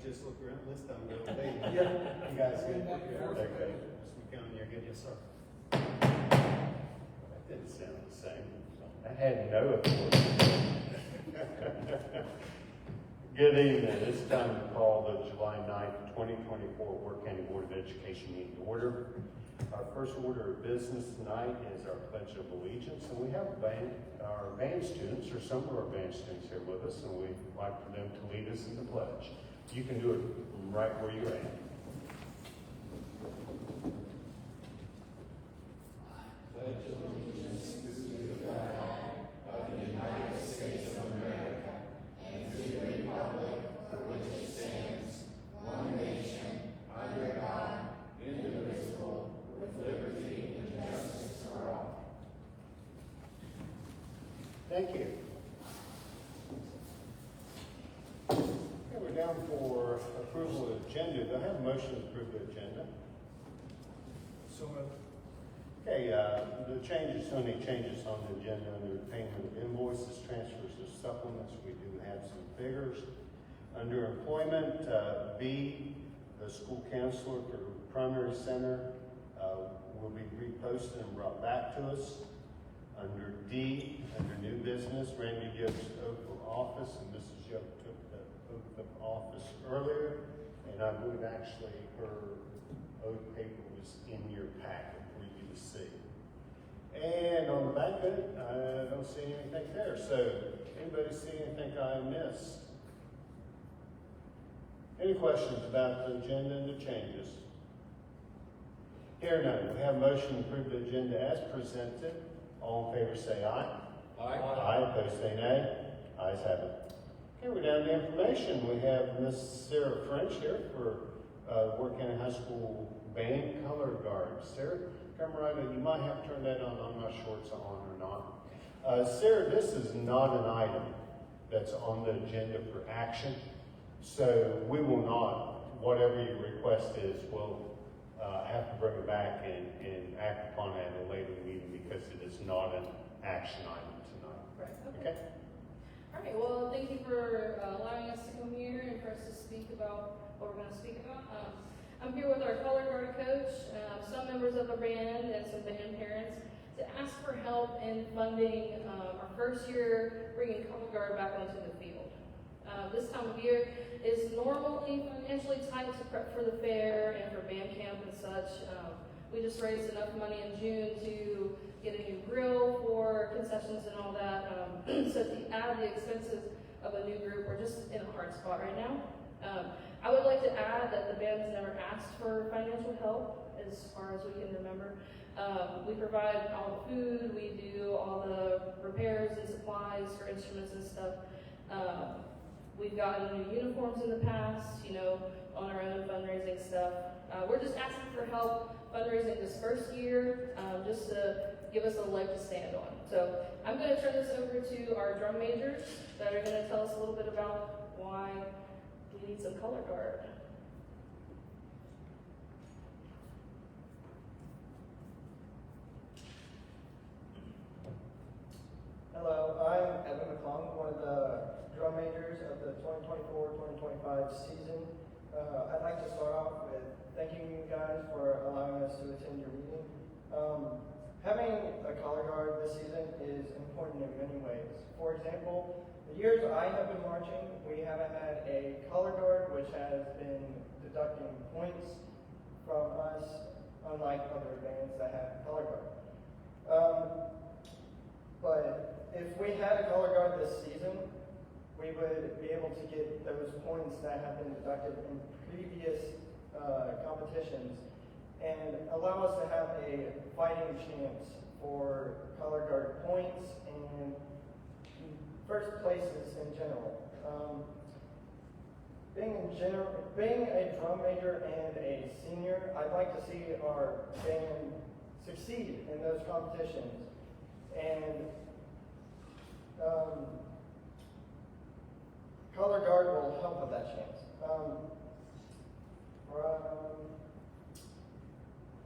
just look around this time and go, hey, Yeah. you guys good? Okay. Mr. McCown, you're good, yes, sir. That didn't sound the same. I had no authority. Good evening. It's time to call the July 9th, 2024 Work County Board of Education meeting to order. Our first order of business tonight is our Pledge of Allegiance, and we have our band students, or some of our band students here with us, and we'd like for them to lead us in the pledge. You can do it from right where you're at. Thank you. Okay, we're down for approval of agenda. Do I have a motion to approve the agenda? So moved. Okay, the changes, any changes on the agenda under payment of invoices, transfers of supplements, we do have some figures. Under employment, B, the school counselor for primary center will be reposted and brought back to us. Under D, under new business, Randy Young's oath of office, and Mrs. Young took the oath of office earlier, and I believe actually her oath paper was in your packet for you to see. And on the back of it, I don't see anything there. So, anybody see anything I missed? Any questions about the agenda and the changes? Here none. We have a motion to approve the agenda as presented. All in favor say aye. Aye. Aye. Opposed say nay. Ayes have it. Okay, we're down to information. We have Miss Sarah French here for Work County High School Band Color Guard. Sarah, come right in. You might have to turn that on. I'm not sure it's on or not. Sarah, this is not an item that's on the agenda for action. So we will not, whatever your request is, we'll have to bring it back and act upon it at a later meeting because it is not an action item tonight. Right, Okay? All right, well, thank you for allowing us to come here and for us to speak about what we're going to speak about. I'm here with our color guard coach, some members of the band, and some band parents to ask for help in funding our first year bringing color guard back onto the field. This time of year is normally financially tight to prep for the fair and for band camp and such. We just raised enough money in June to get a new grill for concessions and all that. So to add the expenses of a new group, we're just in a hard spot right now. I would like to add that the band has never asked for financial help as far as we can remember. We provide all the food, we do all the repairs and supplies for instruments and stuff. We've gotten new uniforms in the past, on our own fundraising stuff. We're just asking for help fundraising this first year, just to give us a leg to stand on. So I'm going to turn this over to our drum majors that are going to tell us a little bit about why we need some color guard. Hello, I'm Evan McClung, one of the drum majors of the 2024-2025 season. I'd like to start off with thanking you guys for allowing us to attend your meeting. Having a color guard this season is important in many ways. For example, the years I have been marching, we haven't had a color guard which has been deducting points from us, unlike other bands that have color guard. But if we had a color guard this season, we would be able to get those points that have been deducted in previous competitions and allow us to have a fighting chance for color guard points and first places in general. Being a drum major and a senior, I'd like to see our band succeed in those competitions. And color guard will help with that chance.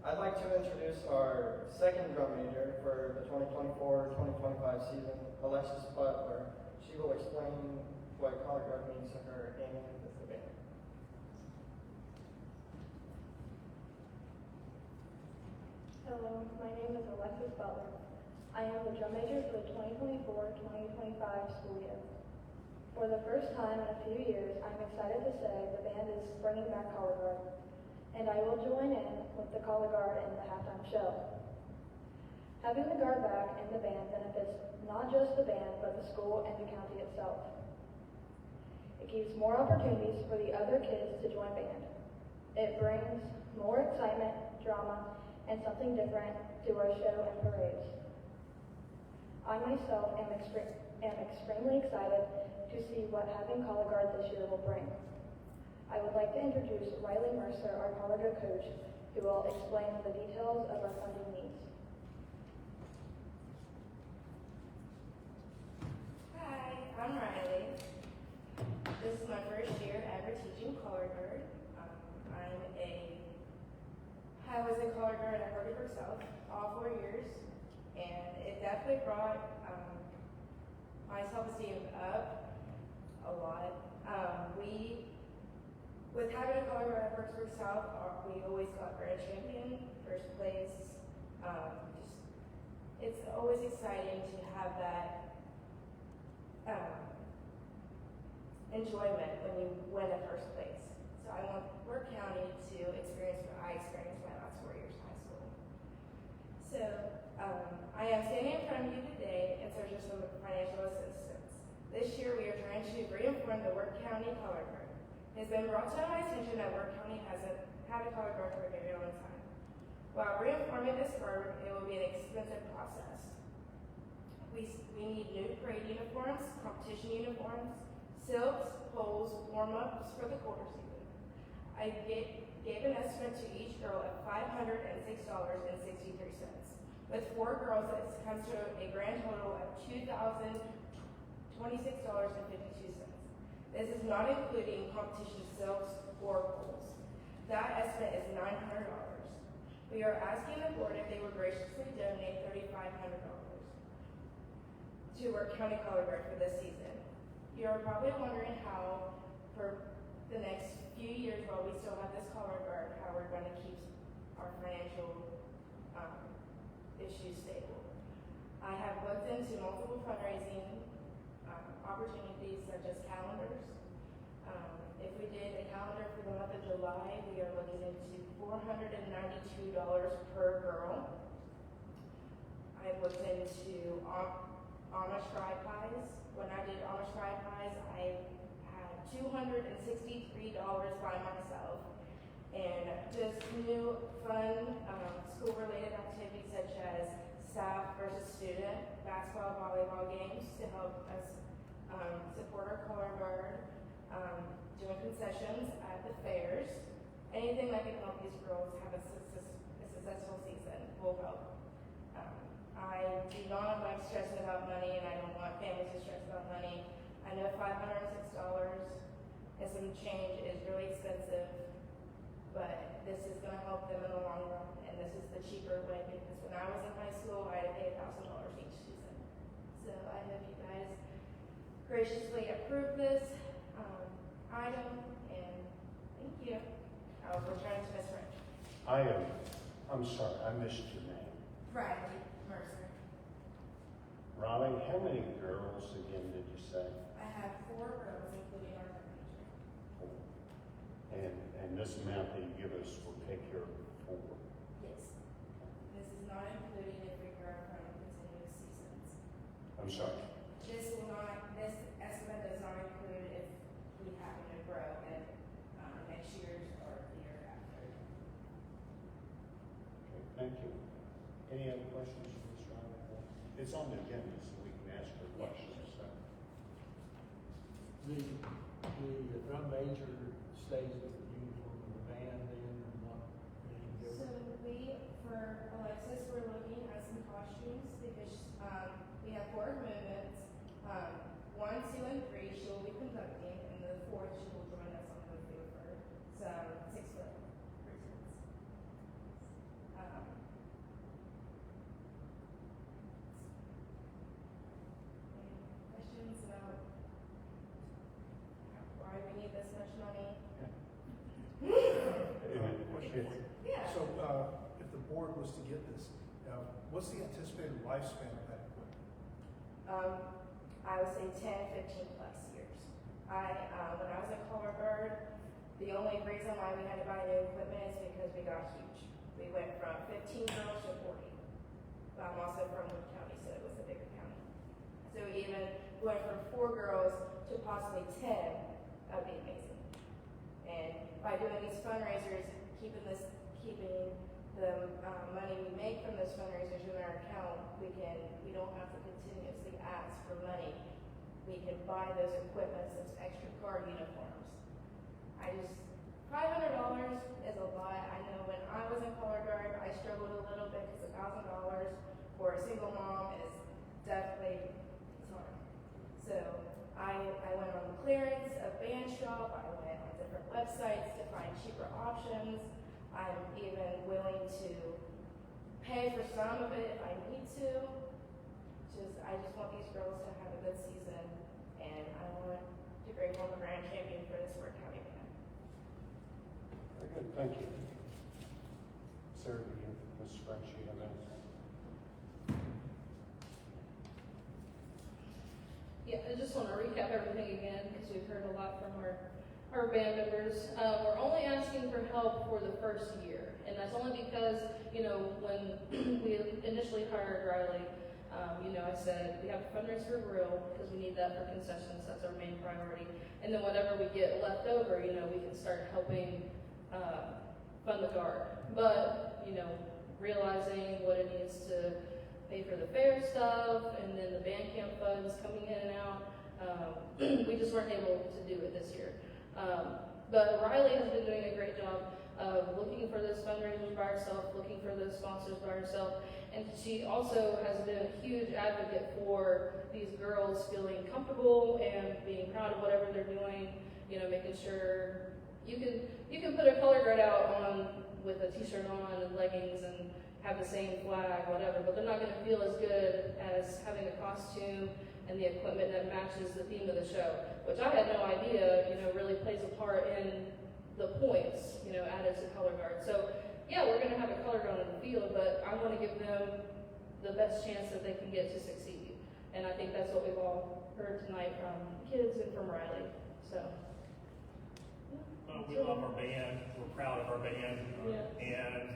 I'd like to introduce our second drum major for the 2024-2025 season, Alexis Butler. She will explain what color guard means to her and the band. Hello, my name is Alexis Butler. I am the drum major for the 2024-2025 school year. For the first time in a few years, I'm excited to say the band is bringing back color guard, and I will join in with the color guard in the halftime show. Having the guard back in the band benefits not just the band, but the school and the county itself. It gives more opportunities for the other kids to join band. It brings more excitement, drama, and something different to our show and parades. I myself am extremely excited to see what having color guard this year will bring. I would like to introduce Riley Mercer, our color guard coach, who will explain the details of our funding needs. Hi, I'm Riley. This is my first year ever teaching color guard. I was a color guard at Hardyburg South all 4 years, and it definitely brought my self-esteem up a lot. With having a color guard at Hardyburg South, we always got grand champion, first place. It's always exciting to have that enjoyment when you win at first place. So I want Work County to experience what I experienced my last 4 years in high school. So I am standing in front of you today in search of some financial assistance. This year we are trying to reform the Work County color guard. It has been brought to my attention that Work County hasn't had a color guard for a very long time. While reforming this guard, it will be an expensive process. We need new parade uniforms, competition uniforms, silks, poles, warm-ups for the quarter season. I gave an estimate to each girl of $506.63. With 4 girls, this comes to a grand total of $2,026.52. This is not including competition silks or poles. That estimate is $900. We are asking the board if they would graciously donate $3,500 to Work County Color Guard for this season. You are probably wondering how, for the next few years while we still have this color guard, how we're going to keep our financial issues stable. I have looked into multiple fundraising opportunities such as calendars. If we did a calendar for the month of July, we are looking into $492 per girl. I've looked into Amish fry pies. When I did Amish fry pies, I had $263 by myself. And just new fun school-related activities such as staff versus student, basketball, volleyball games to help us support our color guard, doing concessions at the fairs. Anything that can help these girls have a successful season will help. I do not like stressing about money, and I don't want families to stress about money. I know $506 and some change is really expensive, but this is going to help them in the long run, and this is the cheaper way, because when I was in high school, I had to pay $1,000 each season. So I hope you guys graciously approve this item, and thank you. I'll return to Ms. French. I'm sorry, I missed your name. Riley Mercer. Riley, how many girls again did you say? I have 4 girls, including our teacher. 4. And this amount that you give us will take care of 4. Yes. This is not including if we grow from continuous seasons. I'm sorry. This estimate does not include if we happen to grow in next year's or the year after. Okay, thank you. Any other questions for Ms. Riley? It's on the agenda, so we can ask her questions. So. The drum major stays with the uniform of the band then, or not any So different? for Alexis, we're looking at some costumes because we have 4 movements. 1, 2, and 3 she will be conducting, and the 4th she will join us on the field for some 6-foot routines. Any questions about why we need this much money? Question. Yeah. So, if the board board was to get this, what's the anticipated lifespan of that equipment? I would say 10, 15 plus years. When I was a color guard, the only reason why we had to buy new equipment is because we got huge. We went from 15 girls to 40. But I'm also from Wood County, so it was a bigger county. So even going from 4 girls to possibly 10, that would be amazing. And by doing these fundraisers, keeping the money we make from those fundraisers in our account, we don't have to continuously ask for money. We can buy those equipment, those extra guard uniforms. $500 is a lot. I know when I was in color guard, I struggled a little bit because $1,000 for a single mom is definitely hard. So I went on the clearance of band shop. I went on different websites to find cheaper options. I'm even willing to pay for some of it if I need to. I just want these girls to have a good season, and I want to bring home a grand champion for this Worth County band. Very good, thank you. Sir, do you, Ms. French, you have anything? Yeah, I just want to recap everything again because we've heard a lot from our band members. We're only asking for help for the first year, and that's only because, you know, when we initially hired Riley, I said we have to fundraise for a grill because we need that for concessions. That's our main priority. And then whatever we get left over, we can start helping fund the guard. But, realizing what it needs to pay for the fair stuff and then the band camp funds coming in and out, we just weren't able to do it this year. But Riley has been doing a great job of looking for those fundraisers by herself, looking for those sponsors by herself, and she also has been a huge advocate for these girls feeling comfortable and being proud of whatever they're doing, making sure you can put a color guard out on with a t-shirt on and leggings and have the same flag, whatever, but they're not going to feel as good as having a costume and the equipment that matches the theme of the show, which I had no idea, really plays a part in the points, added to color guard. So, yeah, we're going to have a color guard on the field, but I want to give them the best chance that they can get to succeed. And I think that's what we've all heard tonight from kids and from Riley. So, we love our band. We're proud of our band. Yeah. And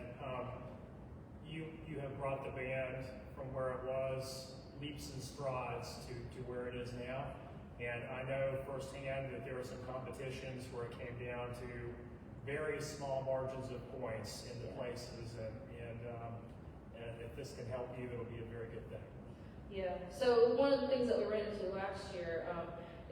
you have brought the band from where it was leaps and strides to where it is now. And I know firsthand that there were some competitions where it came down to very small margins of points in the places, and if this can help you, it'll be a very good thing. yeah. So one of the things that we ran into last year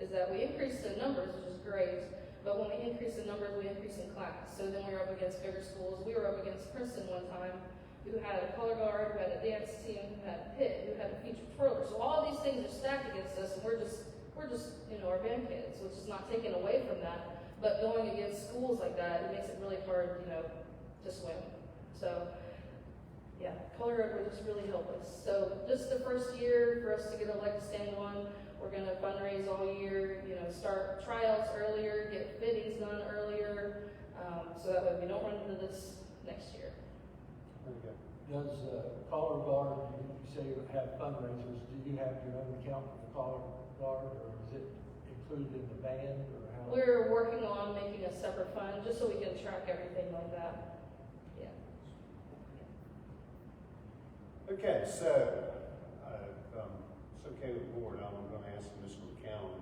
is that we increased the numbers, which is great. But when we increase the numbers, we increase in class. So then we were up against bigger schools. We were up against Princeton one time, who had a color guard, who had a dance team, who had a pit, who had a featured twirler. So all these things are stacked against us, and we're just our band kids, which is not taken away from that. But going against schools like that, it makes it really hard, to swim. So, yeah, color guard would just really help us. So just the first year for us to get a leg to stand on, we're going to fundraise all year, start tryouts earlier, get fittings done earlier, so that way we don't run into this next year. Very good. Does color guard, you say you have fundraisers, do you have your own account for the color guard, or is it included in the band, or how? We're working on making a separate fund just so we can track everything like that. Yeah. Okay, so, it's okay with the board, I'm going to ask Mr. McCown to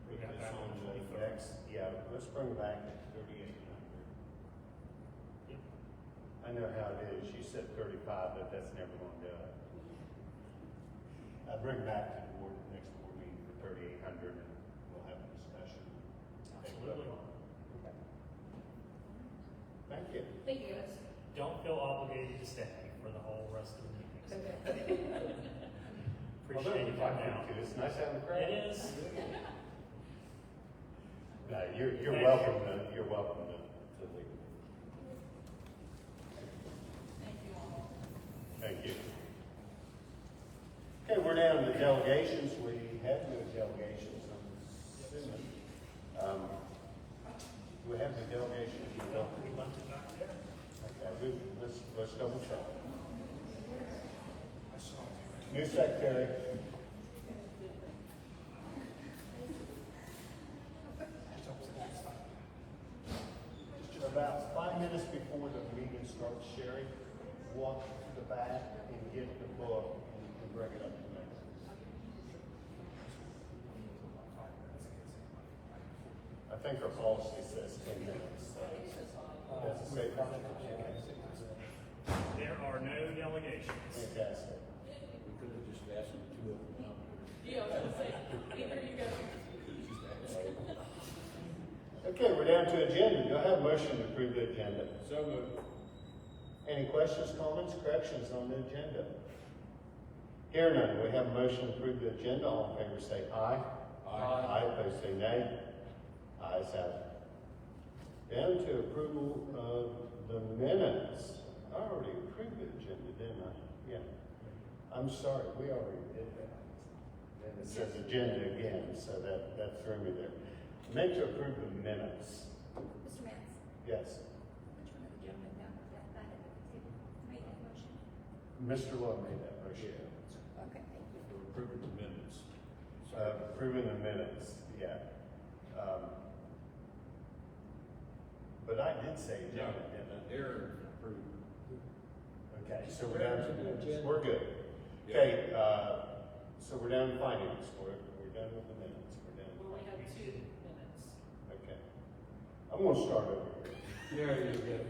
put got this that on on the 23rd. next, let's bring it back to 3,800. I know how it is, she said 35, but that's never going to do it. I'll bring it back to the board at the next board meeting for 3,800, and we'll have a discussion. Absolutely. Okay. Thank you. Thank you, guys. Don't feel obligated to stay for the whole rest of the meetings. Okay. Appreciate you coming out. It's nice having a crowd. It is. No, you're Thank welcome to, you're welcome to leave. Thank you. Okay, we're down to delegations. We have no delegations. Do we have the delegations? We don't. We left it back there. Okay, let's Let's double check. New secretary. About 5 minutes before the meeting starts, Sherry, walk to the back and get the book and bring it up to me. I think our policy says 10 minutes. Does it say that? There are no delegations. Fantastic. We could have just asked them two of them now. Yeah, I was gonna say, either you go. Okay, we're down to agenda. Do I have a motion to approve the agenda? So moved. Any questions, comments, corrections on the agenda? Hear none, we have a motion to approve the agenda. All in favor say aye. Aye, opposed say nay. Ayes have it. Down to approval of the minutes. I already approved the agenda, didn't I? Yeah. I'm sorry, we already did that. And it says agenda again, so that threw me there. Meant to approve the minutes. Mr. Mance, Yes. which one of the gentlemen down that made that motion? Mr. Lowe made that motion. Okay, thank you. We're approving the minutes. Approving the minutes, yeah. But I did say agenda, didn't I? Aaron approved. Okay, so we're down to, we're good. Okay, so we're down to finance, we're done with the minutes, we're done. Well, we have 2 minutes. Okay. I'm gonna start over here. There you go.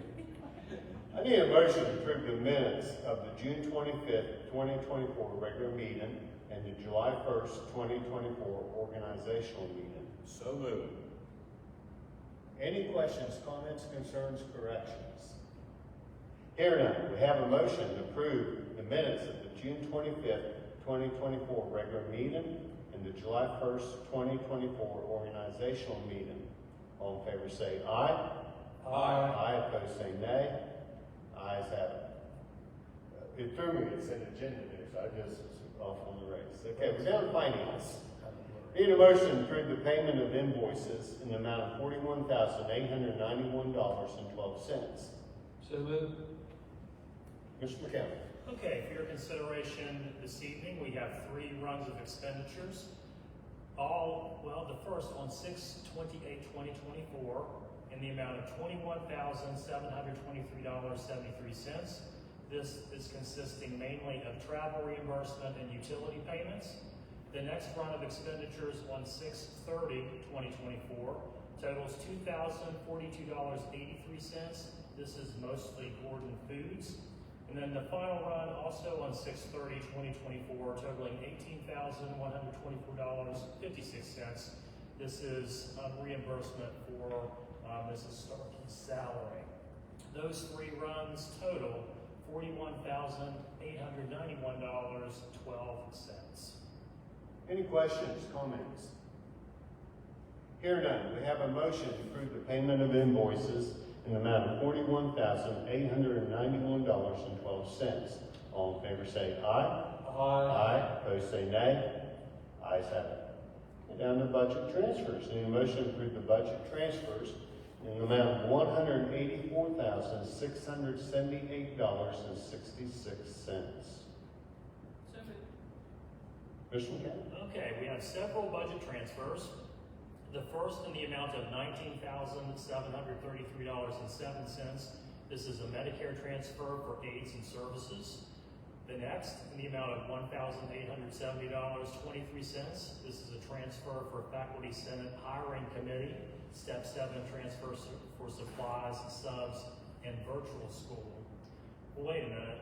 I need a motion to approve the minutes of the June 25th, 2024 regular meeting and the July 1st, 2024 organizational meeting. So moved. Any questions, comments, concerns, corrections? Here none, we have a motion to approve the minutes of the June 25th, 2024 regular meeting and the July 1st, 2024 organizational meeting. All in favor say aye. Aye, opposed say nay. Ayes have it. It threw me, it said agenda there, so I just was off on the race. Okay, we're down to finance. Need a motion to approve the payment of invoices in the amount of $41,891.12. So moved. Mr. McCallum. Okay, for your consideration this evening, we have 3 runs of expenditures. The first on 6/28/2024 in the amount of $21,723.73. This is consisting mainly of travel reimbursement and utility payments. The next run of expenditures on 6/30/2024 totals $2,042.83. This is mostly Gordon Foods. And then the final run, also on 6/30/2024, totaling $18,124.56. This is reimbursement for Mrs. Starkey's salary. Those 3 runs total $41,891.12. Any questions, comments? Here none, we have a motion to approve the payment of invoices in the amount of $41,891.12. All in favor say aye. Aye, opposed say nay. Ayes have it. And down to budget transfers. Need a motion to approve the budget transfers in the amount of $184,678.66. So moved. Mr. McCallum. Okay, we have several budget transfers. The first in the amount of $19,733.07. This is a Medicare transfer for aids and services. The next in the amount of $1,870.23. This is a transfer for Faculty Senate Hiring Committee, Step 7 transfer for supplies, subs, and virtual school. Well, wait a minute.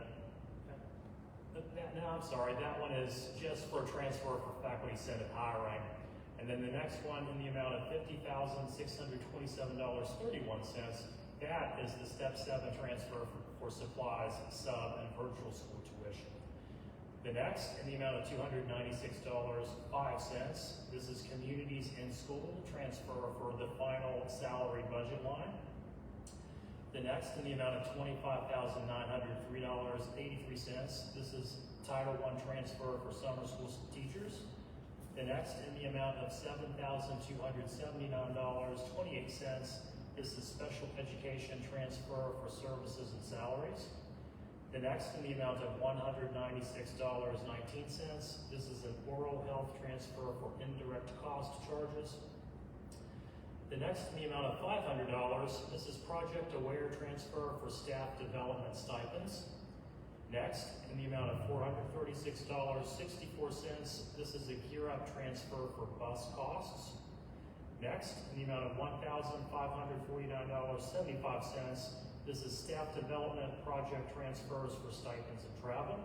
No, I'm sorry, that one is just for transfer for Faculty Senate hiring. And then the next one in the amount of $50,627.31, that is the Step 7 transfer for supplies, sub, and virtual school tuition. The next in the amount of $296.05, this is Communities in School transfer for the final salary budget line. The next in the amount of $25,903.83, this is Title I transfer for summer school teachers. The next in the amount of $7,279.28, this is special education transfer for services and salaries. The next in the amount of $196.19. This is an oral health transfer for indirect cost charges. The next in the amount of $500. This is Project Aware transfer for staff development stipends. Next, in the amount of $436.64. This is a Gear Up transfer for bus costs. Next, in the amount of $1,549.75. This is staff development project transfers for stipends and travel.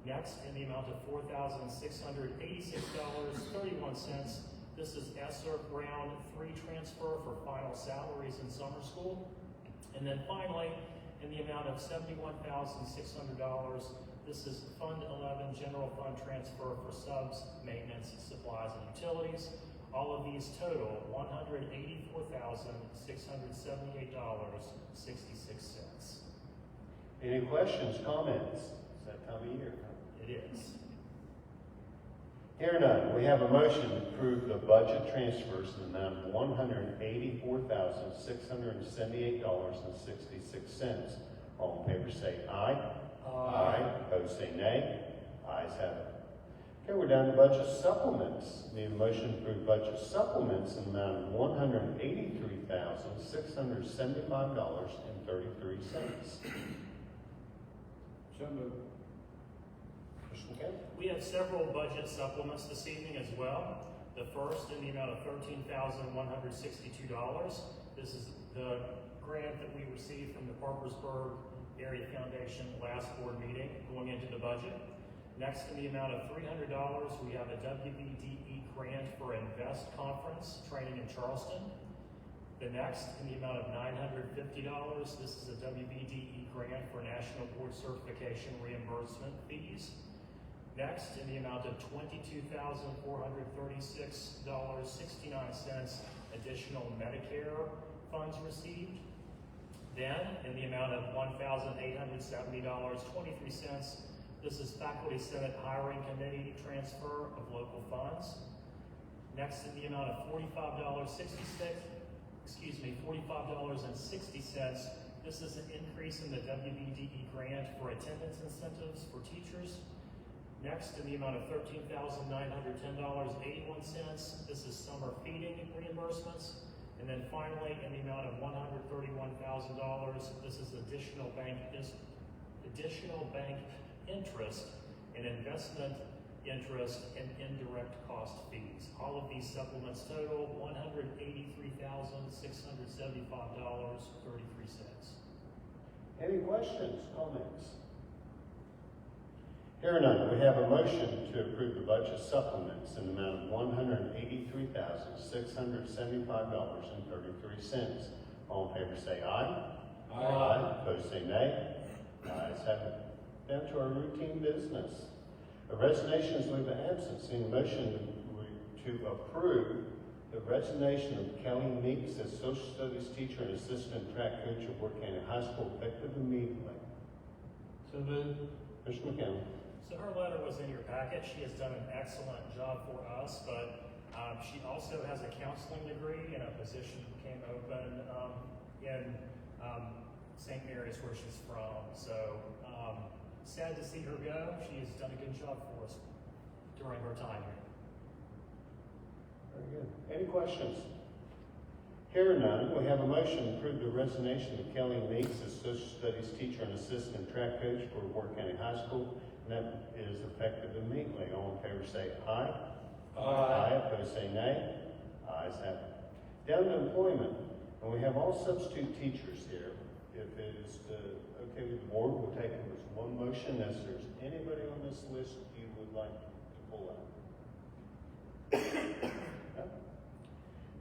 Next, in the amount of $4,686.31, this is ESSER Round 3 transfer for final salaries in summer school. And then finally, in the amount of $71,600, this is Fund 11 General Fund transfer for subs, maintenance, supplies, and utilities. All of these total $184,678.66. Any questions, comments? It's that time of year, huh? It is. Here none, we have a motion to approve the budget transfers in the amount of $184,678.66. All in favor say aye. Aye. Opposed say nay. Ayes have it. Okay, we're down to budget supplements. Need a motion to approve budget supplements in the amount of $183,675.33. So moved. Mr. McKay? We have several budget supplements this evening as well. The first in the amount of $13,162. This is the grant that we received from the Parkersburg Area Foundation last board meeting going into the budget. Next, in the amount of $300, we have a WBDE grant for Invest Conference training in Charleston. The next, in the amount of $950, this is a WBDE grant for National Board Certification reimbursement fees. Next, in the amount of $22,436.69, additional Medicare funds received. Then, in the amount of $1,870.23, this is Faculty Senate Hiring Committee transfer of local funds. Next, in the amount of $45.60, this is an increase in the WBDE grant for attendance incentives for teachers. Next, in the amount of $13,910.81, this is summer feeding reimbursements. And then finally, in the amount of $131,000, this is additional bank interest and investment interest and indirect cost fees. All of these supplements total $183,675.33. Any questions, comments? Here none, we have a motion to approve the budget supplements in the amount of $183,675.33. All in favor say aye. Aye. Opposed say nay. Ayes have it. Down to our routine business. A resignation is leave of absence. Need a motion to approve the resignation of Kelly Meeks as social studies teacher and assistant track coach at Worth County High School effective immediately. So moved. Mr. McKenna. So her letter was in your packet. She has done an excellent job for us, but she also has a counseling degree and a position became open in St. Mary's where she's from. So sad to see her go. She has done a good job for us during her time here. Very good. Any questions? Here none, we have a motion to approve the resignation of Kelly Meeks as social studies teacher and assistant track coach for Worth County High School, and that is effective immediately. All in favor say aye. Aye. Opposed say nay. Ayes have it. Down to employment, and we have all substitute teachers here. If it is okay with the board, we'll take them as one motion. As there's anybody on this list you would like to pull out. No?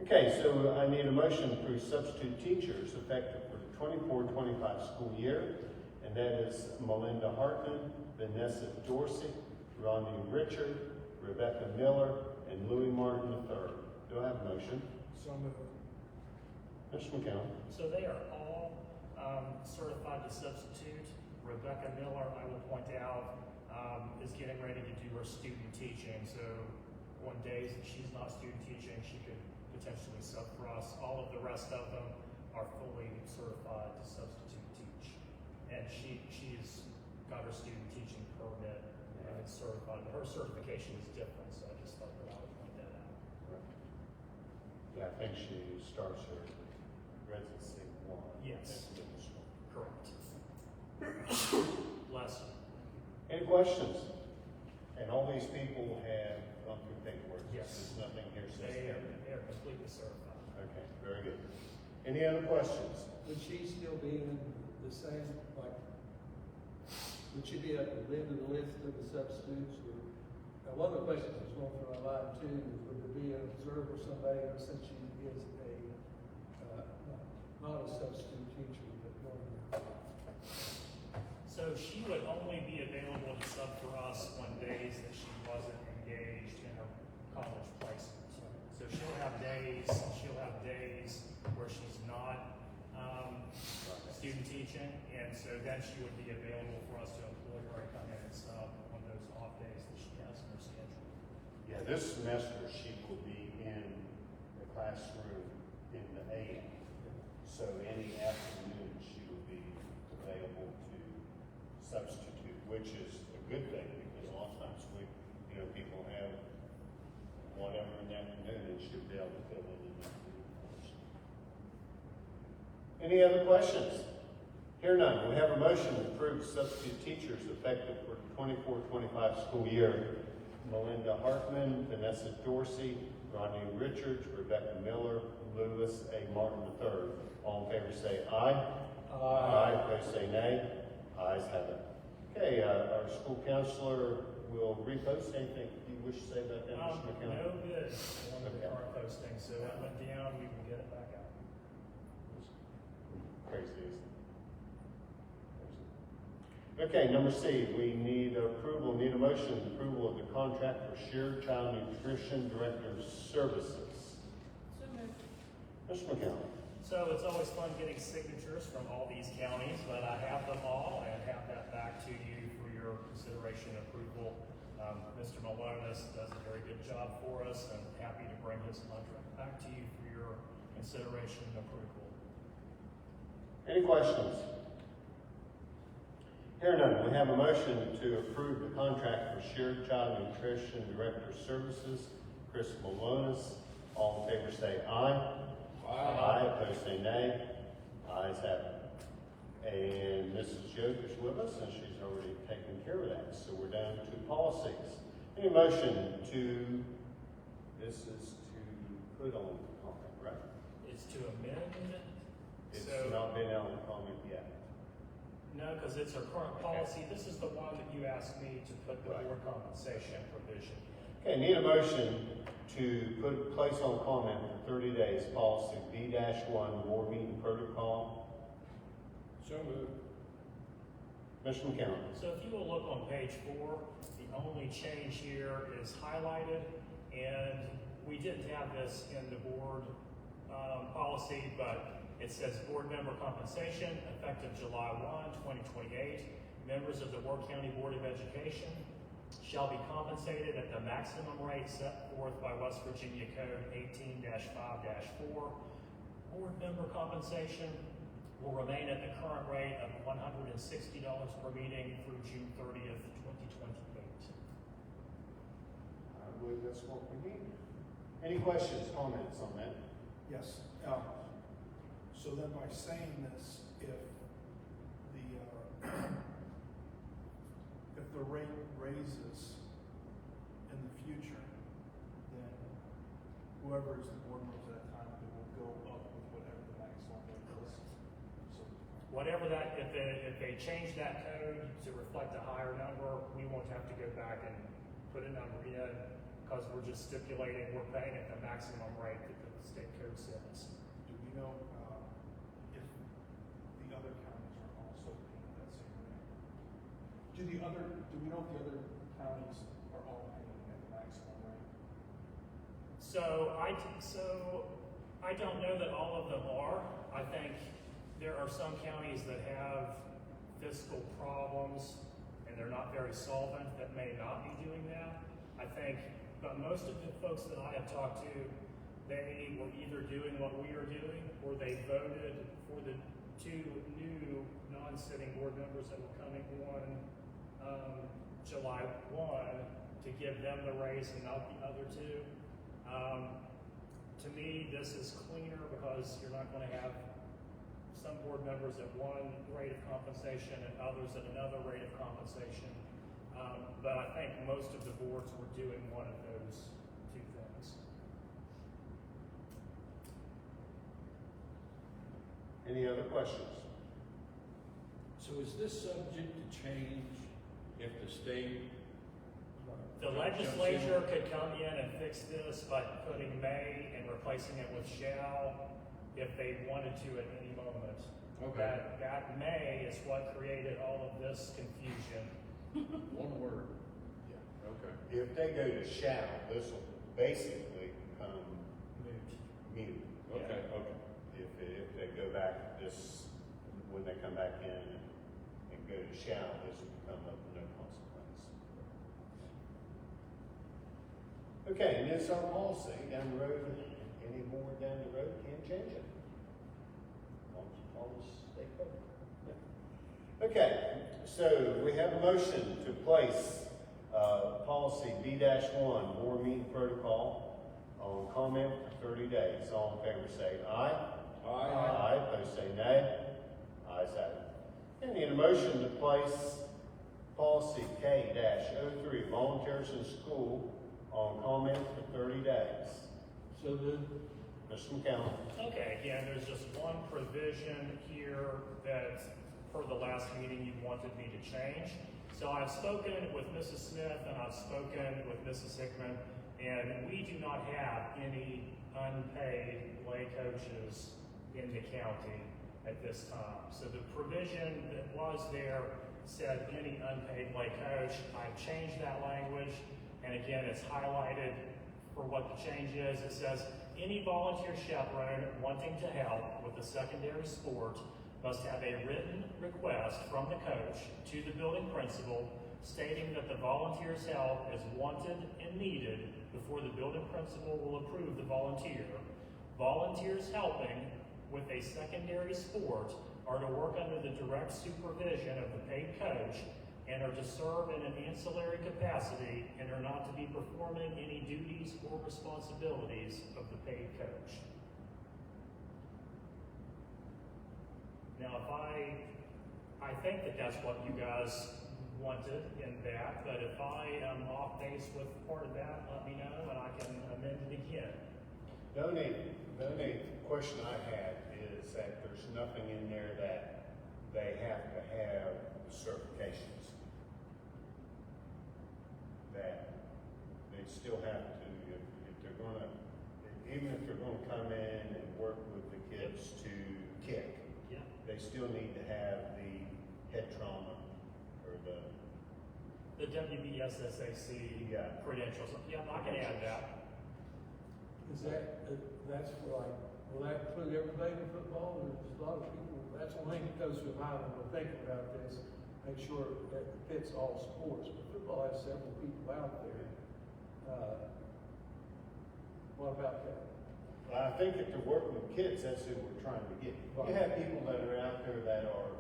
Okay, so I need a motion to approve substitute teachers effective for the 24-25 school year, and that is Melinda Hartman, Vanessa Dorsey, Rodney Richard, Rebecca Miller, and Louis Martin III. Do I have a motion? So moved. Mr. McKenna. So they are all certified to substitute. Rebecca Miller, I will point out, is getting ready to do her student teaching. So on days that she's not student teaching, she could potentially sub for us. All of the rest of them are fully certified to substitute teach. And she is got her student teaching permit and it's certified. Her certification is different, so I just thought that I would point that out. Yeah, I think she starts her residency one. Yes. at middle school. Correct. Bless you. Any questions? And all these people have gone through paperwork? Yes. There's nothing here says They that. are completely certified. Okay, very good. Any other questions? Would she still be in the same, like, would she be at the end of the list of the substitutes? Or, one of the questions that's going through my mind too is would there be an observer, somebody, since she is not a substitute teacher, but going So she would only be available to sub for us on days that she wasn't engaged in her college placement. So she'll have days where she's not student teaching, and so then she would be available for us to employ her and come in and sub on those off days that she has in her schedule. Yeah, this semester she will be in the classroom in the AM. So any afternoon she will be available to substitute, which is a good thing because a lot of times people have whatever in the afternoon and she'll be able to fill in the afternoon for us. Any other questions? Hear none. We have a motion to approve substitute teachers effective for 24-25 school year. Melinda Hartman, Vanessa Dorsey, Rodney Richards, Rebecca Miller, Lewis A. Martin III. All in favor say aye. Aye. Opposed say nay. Ayes have it. Okay, our school counselor will repost anything you wish to say about that, Mr. McCown? No good on the Okay. current posting, so that went down, we will get it back out. Crazy, isn't it? Crazy. Okay, number C, we need a motion approval of the contract for Shared Child Nutrition Director Services. So moved. Mr. McCown. So it's always fun getting signatures from all these counties, but I have them all and have that back to you for your consideration and approval. Mr. Malonis does a very good job for us and happy to bring his contract back to you for your consideration and approval. Any questions? Hear none, we have a motion to approve the contract for Shared Child Nutrition Director Services, Chris Malonis. All in favor say aye. Aye. Opposed say nay. Ayes have it. And Mrs. Yoke is with us, and she's already taken care of that. So we're down to policies. Any motion to, this is to put on comment, right? It's to amend. It's So- not been on comment yet. No, because it's our current policy. This is the one that you asked me to put the Right. board compensation provision. Okay, need a motion to place on comment for 30 days policy B-1 board meeting protocol. So moved. Mr. McCown. So if you will look on page 4, the only change here is highlighted, and we didn't have this in the board policy, but it says board member compensation effective July 1, 2028. Members of the Ward County Board of Education shall be compensated at the maximum rate set forth by West Virginia Code 18-5-4. Board member compensation will remain at the current rate of $160 per meeting through June 30th, 2028. I believe that's what we need. Any questions, comments on that? Yes. So then by saying this, if the rate raises in the future, then whoever is the board member at that time, it will go up with whatever the maximum rate is. So Whatever that, if they change that code to reflect a higher number, we won't have to go back and put a number in, because we're just stipulating we're paying at the maximum rate that the state code says. do we know if the other counties are also paying that same rate? Do we know if the other counties are all paying at the maximum rate? So I don't know that all of them are. I think there are some counties that have fiscal problems and they're not very solvent that may not be doing that. I think, but most of the folks that I have talked to, they were either doing what we are doing or they voted for the 2 new non-sitting board members that were coming on July 1 to give them the raise and not the other two. To me, this is cleaner because you're not going to have some board members at one rate of compensation and others at another rate of compensation. But I think most of the boards were doing one of those two things. Any other questions? So is this subject to change if the state? The legislature could come in and fix this by putting may and replacing it with shall if they wanted to at any moment. Okay. That may is what created all of this confusion. One word. Yeah. Okay. If they go to shall, this will basically become Moot. mute. Okay, okay. If they go back this, when they come back in and go to shall, this will become of no consequence. Okay, and it's our policy down the road, any board down the road can change it. Always stay put. Okay, so we have a motion to place policy B-1, board meeting protocol, on comment for 30 days. All in favor say aye. Aye. Opposed say nay. Ayes have it. And need a motion to place policy K-03, volunteers in school, on comment for 30 days. So moved. Mr. McCallum. Okay, again, there's just one provision here that, per the last meeting, you wanted me to change. So I've spoken with Mrs. Smith and I've spoken with Mrs. Hickman, and we do not have any unpaid lay coaches in the county at this time. So the provision that was there said any unpaid lay coach. I've changed that language, and again, it's highlighted for what the change is. It says, any volunteer chaperone wanting to help with a secondary sport must have a written request from the coach to the building principal stating that the volunteer's help is wanted and needed before the building principal will approve the volunteer. Volunteers helping with a secondary sport are to work under the direct supervision of the paid coach and are to serve in an ancillary capacity and are not to be performing any duties or responsibilities of the paid coach. Now, if I think that that's what you guys wanted in that, but if I am off base with part of that, let me know and I can amend it again. The only question I had is that there's nothing in there that they have to have certifications. That they still have to, if they're gonna, even if they're gonna come in and work with the kids to kick, Yeah. they still need to have the head trauma or the, WBSSAC Yeah. credentials. Yeah, I can add that. Is that, that's for like, will that include everybody in football? There's a lot of people, that's one thing that goes through my mind when thinking about this, make sure that it fits all sports. But football has several people out there. What about that? I think if they're working with kids, that's who we're trying to get. You have people that are out there that are,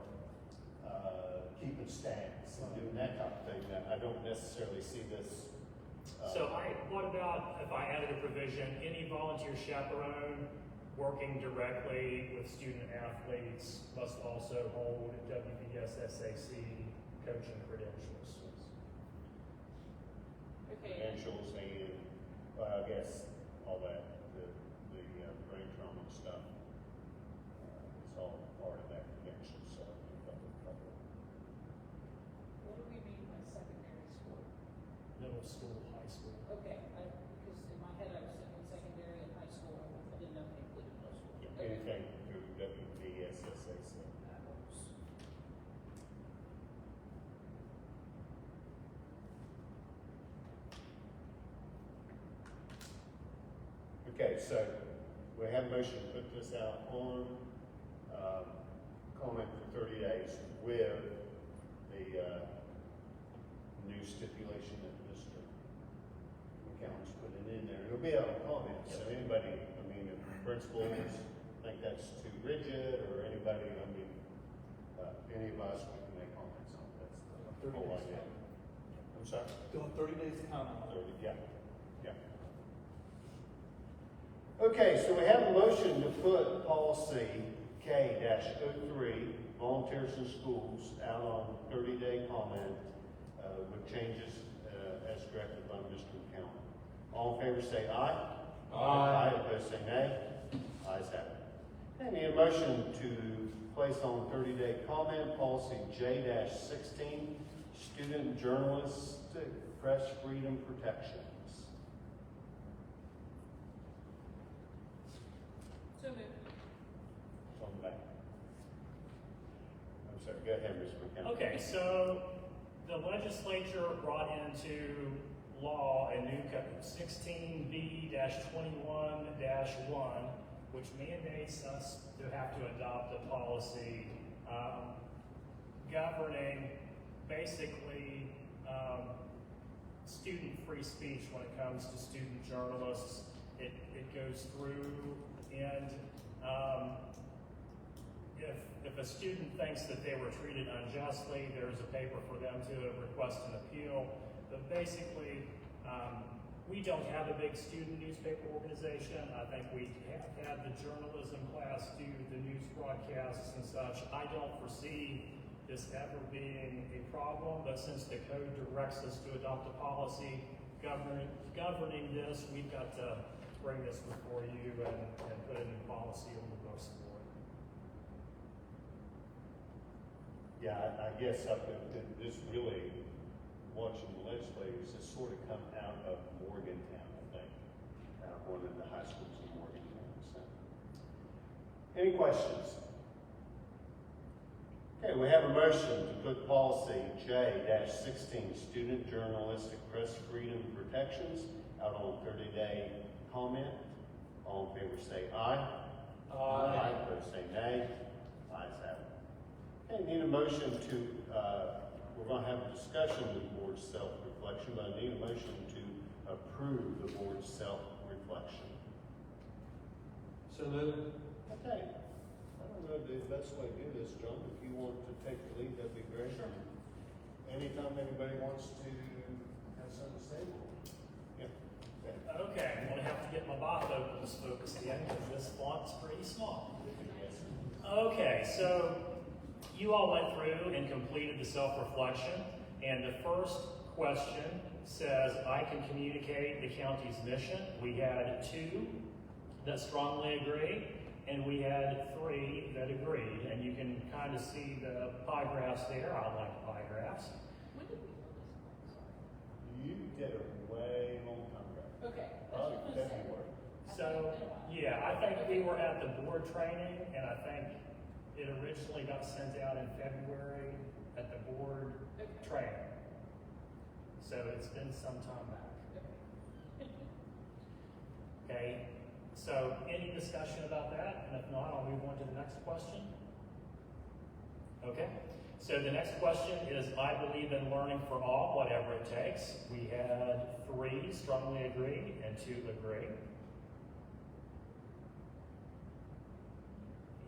keeping stats and doing that type of thing, that I don't necessarily see this. So what about if I added a provision, any volunteer chaperone working directly with student athletes must also hold WBSSAC coaching credentials? Okay. Credentials and, I guess, all that, the brain trauma stuff. It's all part of that credential, so I think that would cover it. What do we mean by secondary school? Middle school, high school. Okay, because in my head I was thinking secondary and high school, I didn't know if it included middle school. Okay. Anything through WBSSAC. That works. Okay, so we have a motion to put this out on, comment for 30 days with the, new stipulation that Mr. McCallum's putting in there. It'll be out on comment, so anybody, I mean, if principals think that's too rigid, or anybody, I mean, any of us, we can make comments on it. That's 30 Oh, days. yeah. I'm sorry? Still 30 days to count on. 30, yeah, yeah. Okay, so we have a motion to put policy K-03, volunteers in schools, out on 30-day comment with changes as directed by Mr. McCown. All in favor say aye. Aye. Opposed say nay. Ayes have it. I need a motion to place on 30-day comment policy J-16, student journalistic press freedom protections. So moved. On the back. I'm sorry, go ahead, Mr. McCown. Okay, so the legislature brought into law a new 16B-21-1, which mandates us to have to adopt a policy governing basically student free speech when it comes to student journalists. It goes through and if a student thinks that they were treated unjustly, there's a paper for them to request an appeal. But basically, we don't have a big student newspaper organization. I think we have had the journalism class do the news broadcasts and such. I don't foresee this ever being a problem, but since the code directs us to adopt a policy governing this, we've got to bring this before you and put a new policy on the books for it. Yeah, I guess this really, watching the legislators, has sort of come out of Morgantown, I think. One of the high schools in Morgantown. So. Any questions? Okay, we have a motion to put policy J-16, student journalistic press freedom protections, out on 30-day comment. All in favor say aye. Aye. Opposed say nay. Ayes have it. Okay, need a motion to, we're going to have a discussion with the board's self-reflection, but I need a motion to approve the board's self-reflection. So moved. Okay. I don't know the best way to do this, John. If you want to take the lead, that'd be great. Sure. Anytime anybody wants to have something to say, yeah. Okay, I'm gonna have to get my bifocals focused in because this font's pretty small. Okay, so you all went through and completed the self-reflection, and the first question says, I can communicate the county's mission. We had 2 that strongly agree, and we had 3 that agreed, and you can kind of see the pie graphs there. I like pie graphs. When did we do this? You did a way long time ago. Okay. February. So, yeah, I think we were at the board training, and I think it originally got sent out in February at the board training. So it's been some time back. Okay, so any discussion about that? And if not, I'll move on to the next question. Okay, so the next question is, I believe in learning for all, whatever it takes. We had 3 strongly agreed and 2 agree.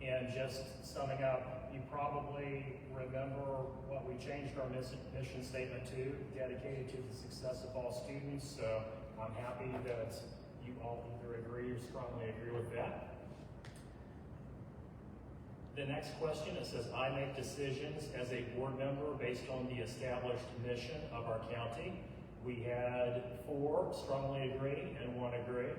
And just summing up, you probably remember what we changed our mission statement to, dedicated to the success of all students. So I'm happy that you all either agree or strongly agree with that. The next question, it says, I make decisions as a board member based on the established mission of our county. We had 4 strongly agree and 1 agree.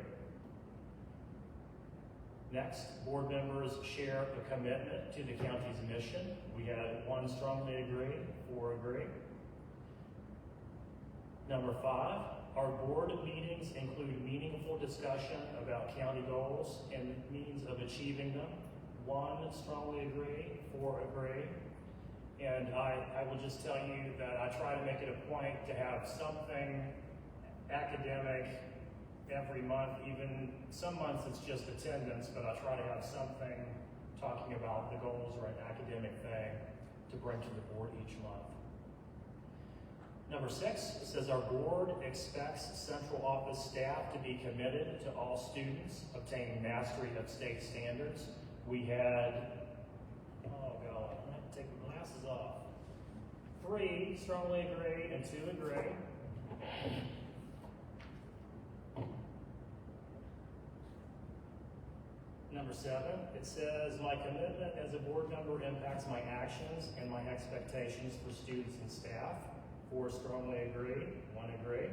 Next, board members share a commitment to the county's mission. We had 1 strongly agree, 4 agree. Number 5, our board meetings include meaningful discussion about county goals and means of achieving them. 1 strongly agree, 4 agree. And I will just tell you that I try to make it a point to have something academic every month. Even some months it's just attendance, but I try to have something talking about the goals or an academic thing to bring to the board each month. Number 6, it says our board expects central office staff to be committed to all students obtaining mastery of state standards. We had, oh God, I have to take my glasses off. 3 strongly agree, and 2 agree. Number 7, it says, my commitment as a board member impacts my actions and my expectations for students and staff. 4 strongly agree, 1 agree.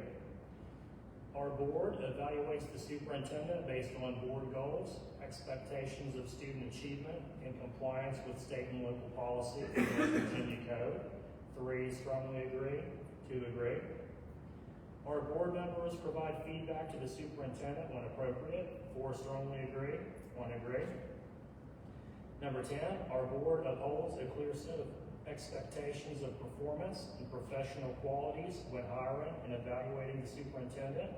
Our board evaluates the superintendent based on board goals, expectations of student achievement, in compliance with state and local policy and West Virginia Code. 3 strongly agree, 2 agree. Our board members provide feedback to the superintendent when appropriate. 4 strongly agree, 1 agree. Number 10, our board upholds a clear set of expectations of performance and professional qualities when hiring and evaluating the superintendent.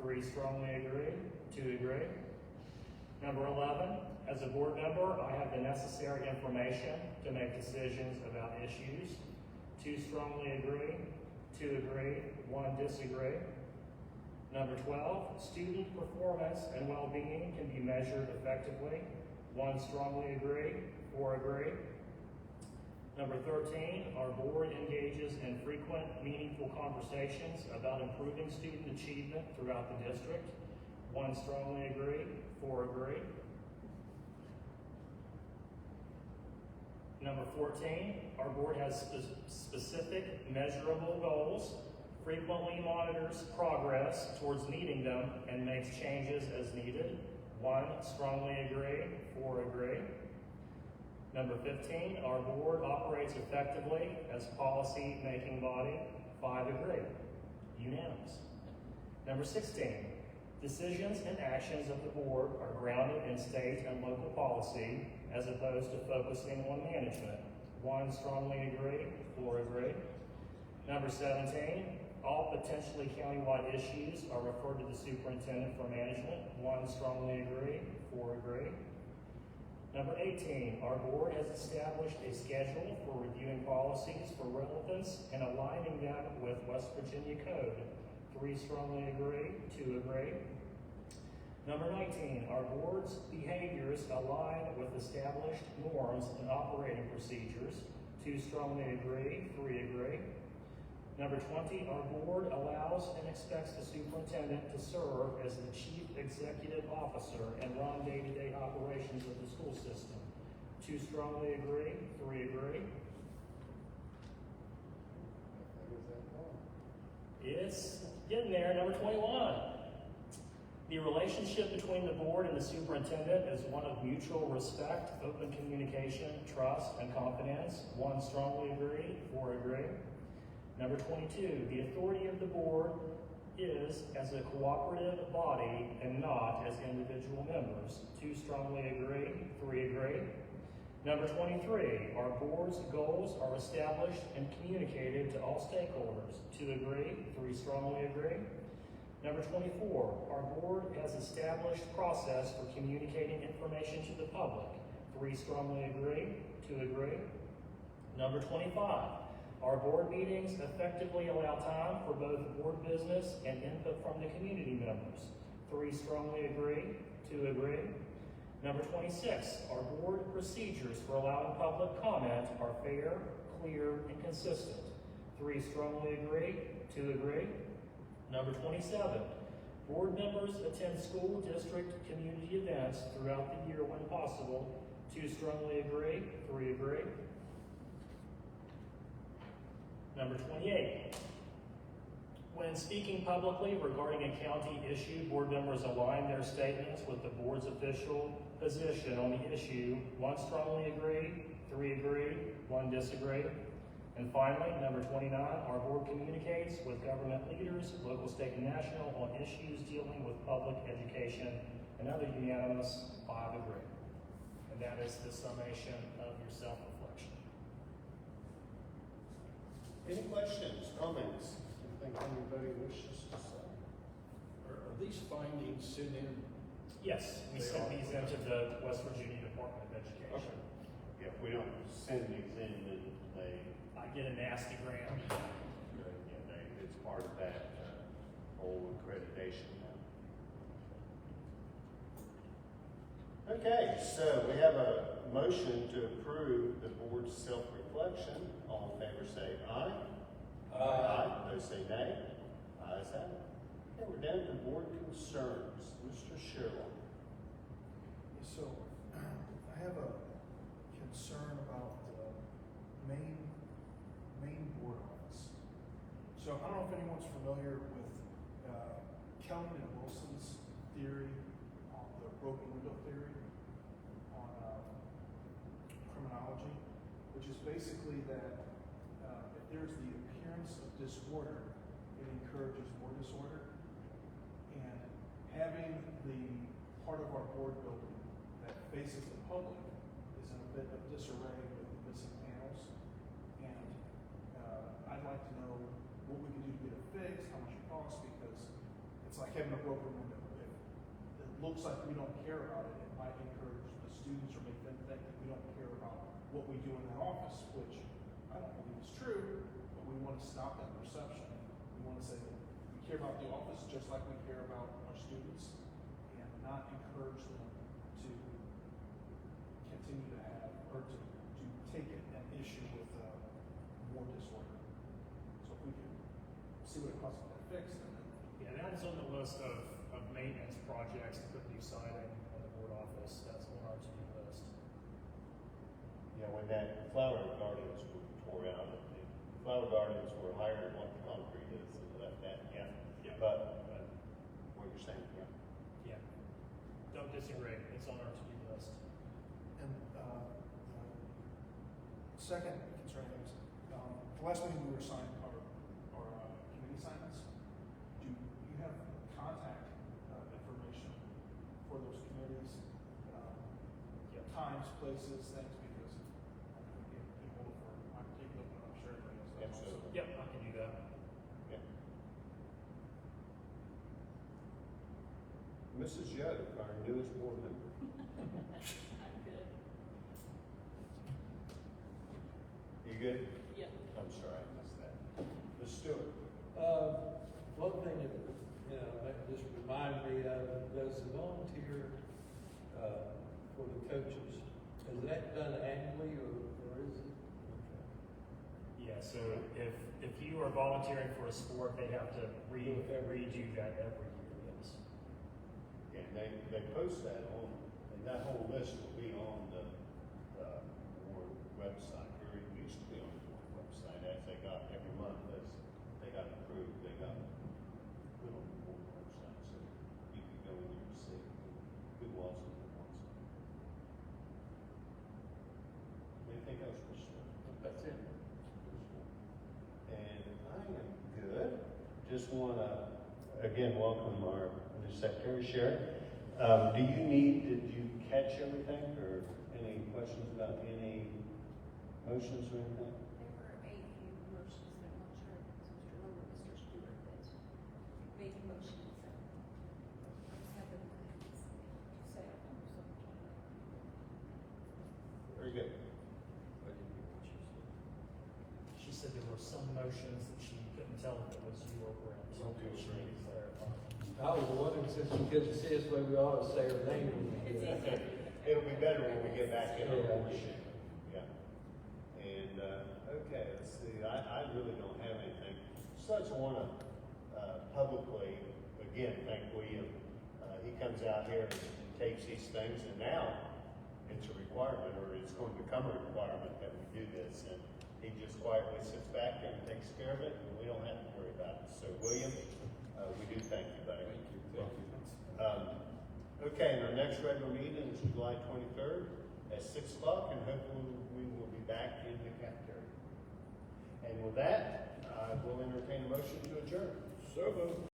3 strongly agree, 2 agree. Number 11, as a board member, I have the necessary information to make decisions about issues. 2 strongly agree, 2 agree, 1 disagree. Number 12, student performance and well-being can be measured effectively. 1 strongly agree, 4 agree. Number 13, our board engages in frequent, meaningful conversations about improving student achievement throughout the district. 1 strongly agree, 4 agree. Number 14, our board has specific, measurable goals, frequently monitors progress towards meeting them, and makes changes as needed. 1 strongly agree, 4 agree. Number 15, our board operates effectively as policy-making body. 5 agree, unanimous. Number 16, decisions and actions of the board are grounded in state and local policy as opposed to focusing on management. 1 strongly agree, 4 agree. Number 17, all potentially countywide issues are referred to the superintendent for management. 1 strongly agree, 4 agree. Number 18, our board has established a schedule for reviewing policies for relevance and aligning them with West Virginia Code. 3 strongly agree, 2 agree. Number 19, our board's behaviors align with established norms and operating procedures. 2 strongly agree, 3 agree. Number 20, our board allows and expects the superintendent to serve as the chief executive officer and run day-to-day operations of the school system. 2 strongly agree, 3 agree. It's getting there. Number 21. The relationship between the board and the superintendent is one of mutual respect, open communication, trust, and confidence. 1 strongly agree, 4 agree. Number 22, the authority of the board is as a cooperative body and not as individual members. 2 strongly agree, 3 agree. Number 23, our board's goals are established and communicated to all stakeholders. 2 agree, 3 strongly agree. Number 24, our board has established process for communicating information to the public. 3 strongly agree, 2 agree. Number 25, our board meetings effectively allow time for both board business and input from the community members. 3 strongly agree, 2 agree. Number 26, our board procedures for allowing public comment are fair, clear, and consistent. 3 strongly agree, 2 agree. Number 27, board members attend school district community events throughout the year when possible. 2 strongly agree, 3 agree. Number 28, when speaking publicly regarding a county issue, board members align their statements with the board's official position on the issue. 1 strongly agree, 3 agree, 1 disagree. And finally, number 29, our board communicates with government leaders, local, state, and national, on issues dealing with public education. Another unanimous, 5 agree. And that is the summation of your self-reflection. Any questions, comments, anything anybody wishes to say? Are these findings sent in? Yes, we They sent are. these into the West Virginia Department of Education. Okay. Yeah, if we don't send these in, then they, I get a nasty gram. it's part of that whole accreditation now. Okay, so we have a motion to approve the board's self-reflection. All in favor say aye. Those say nay. Ayes have it. Okay, we're down to board concerns. Mr. Sherlock. So, I have a concern about the main board office. So, I don't know if anyone's familiar with Kelly and Wilson's theory on the broken window theory on criminology, which is basically that if there's the appearance of disorder, it encourages more disorder. And having the part of our board building that faces the public is in a bit of disarray with the missing panels. And I'd like to know what we can do to get it fixed, how much it costs, because it's like having a broken window. If it looks like we don't care about it, it might encourage the students or make them think that we don't care about what we do in that office, which I don't believe is true, but we want to stop that perception. We want to say that we care about the office just like we care about our students, and not encourage them to continue to have, or to take an issue with more disorder. So if we can see what it costs to get that fixed, and then Yeah, that is on the list of maintenance projects to put new siding on the board office. That's on our to-do list. Yeah, when that flower gardens were tore out, the flower gardens were higher than what concrete is, and left that, yeah. Yeah. But, what you're saying, yeah. Yeah. Don't disagree. It's on our to-do list. And second concern is, the last meeting we were assigned our committee assignments. Do you have contact information for those committees? Yep. Times, places, things, because I can get hold of her. I can take it up, and I'm sure everybody else does also. Absolutely. Yep, I can do that. Yeah. Mrs. Yoder, our newest board member. I'm good. You good? Yeah. I'm sorry, I missed that. Ms. Stewart? One thing that, that just remind me of, does the volunteer, for the coaches, is that done annually or is it? Yeah, so if you are volunteering for a sport, they have to redo that every year, yes. And they post that on, and that whole list will be on the board website, or it used to be on the board website, as they got every month, as they got approved, they got put on the board website, so you could go in there and see who was and who wasn't. Anything else, Mr. That's it. And I am good. Just want to, again, welcome our new secretary, Sherry. Did you catch everything, or any questions about any motions or anything? There were a few motions, but I'm not sure if it was Mr. Lowe or Mr. Stewart that made the motion, so I just have them say it on something. Very good. I didn't hear what she said. She said there were some motions that she couldn't tell if it was you or Brent. So Okay, she sure. needs to clarify. I was wondering, since we couldn't see us, maybe we ought to say her name. It'll be better when we get back in our Yeah. board sheet. Yeah. And, okay, let's see, I really don't have anything. Just want to, publicly, again, thank William. He comes out here and takes these things, and now it's a requirement, or it's going to become a requirement that we do this. And he just quietly sits back and takes care of it, and we don't have to worry about it. So, William, we do thank you, buddy. Thank you. Okay, and our next regular meeting is July 23rd at 6 o'clock, and hopefully we will be back in the cafeteria. And with that, I will entertain a motion to adjourn. So moved.